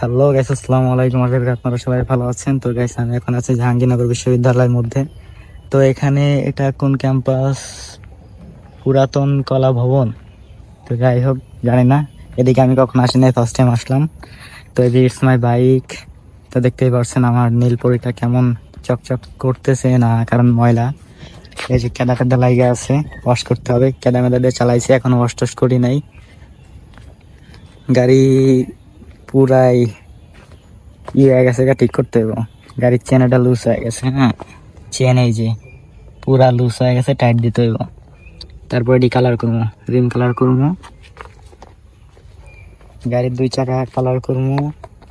Hello guys, আসসালামু আলাইকুম। আশা করি আপনারা সবাই ভালো আছেন। তো গাইস, আমি এখন আছি জাহাঙ্গীরনগর বিশ্ববিদ্যালয়ের মধ্যে। তো এখানে এটা কোন ক্যাম্পাস? পুরাতন কলা ভবন। তো যাই হোক, জানি না, এদিকে আমি কখনো আসি নাই, ফার্স্ট টাইম আসলাম। তো এই যে ইটস মাই বাইক। তো দেখতেই পারছেন আমার নীল পরিটা কেমন চকচক করতেছে না, কারণ ময়লা। এই যে কেদা কেদা লাইগা আছে, ওয়াশ করতে হবে। কেদা মেদা দিয়ে চালাইছি, এখনো ওয়াশ টস করি নাই। গাড়ি পুরাই হয়ে গেছে, ঠিক করতে হবে। গাড়ির চেনটা লুজ হয়ে গেছে। হ্যাঁ, চেন এই যে পুরা লুজ হয়ে গেছে, টাইট দিতে হইব। তারপর এটি কালার করবো, রিম কালার করবো, গাড়ির 2 চাকা কালার করবো,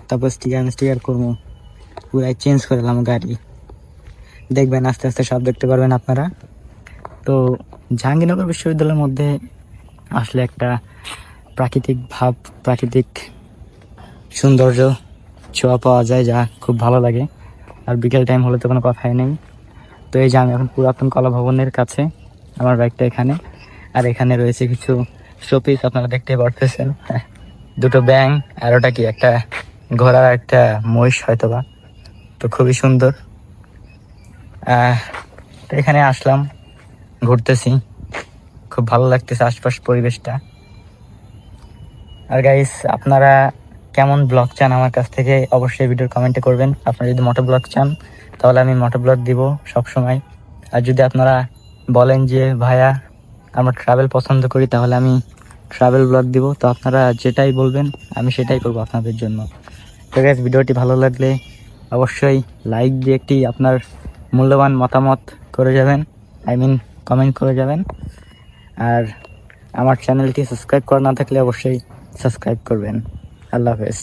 তারপর স্টিকার করবো। পুরাই চেঞ্জ করলাম গাড়ি। দেখবেন আস্তে আস্তে সব দেখতে পারবেন আপনারা। তো জাহাঙ্গীরনগর বিশ্ববিদ্যালয়ের মধ্যে আসলে একটা প্রাকৃতিক ভাব, প্রাকৃতিক সৌন্দর্য ছোঁয়া পাওয়া যায়, যা খুব ভালো লাগে। আর বিকেল টাইম হলে তো কোনো কথাই নেই। তো এই যে আমি এখন পুরাতন কলা ভবনের কাছে, আমার বাইকটা এখানে। আর এখানে রয়েছে কিছু শোপিস, আপনারা দেখতে পারতেছেন। দুটো ব্যাং, আর ওটা কি একটা ঘোড়ার একটা মহিষ হয়তোবা। তো খুবই সুন্দর। তো এখানে আসলাম, ঘুরতেছি, খুব ভালো লাগতেছে আশপাশ পরিবেশটা। আর গাইস, আপনারা কেমন ব্লগ চান আমার কাছ থেকে অবশ্যই ভিডিওর কমেন্টে করবেন। আপনারা যদি মোটো ব্লগ চান তাহলে আমি মোটো ব্লগ দিব সব সময়। আর যদি আপনারা বলেন যে ভাইয়া আমরা ট্রাভেল পছন্দ করি, তাহলে আমি ট্রাভেল ব্লগ দিব। তো আপনারা যেটাই বলবেন আমি সেটাই করবো আপনাদের জন্য। তো গাইস, ভিডিওটি ভালো লাগলে অবশ্যই লাইক দিয়ে একটি আপনার মূল্যবান মতামত করে যাবেন, কমেন্ট করে যাবেন। আর আমার চ্যানেলটি সাবস্ক্রাইব করা না থাকলে অবশ্যই সাবস্ক্রাইব করবেন। আল্লাহ হাফেজ।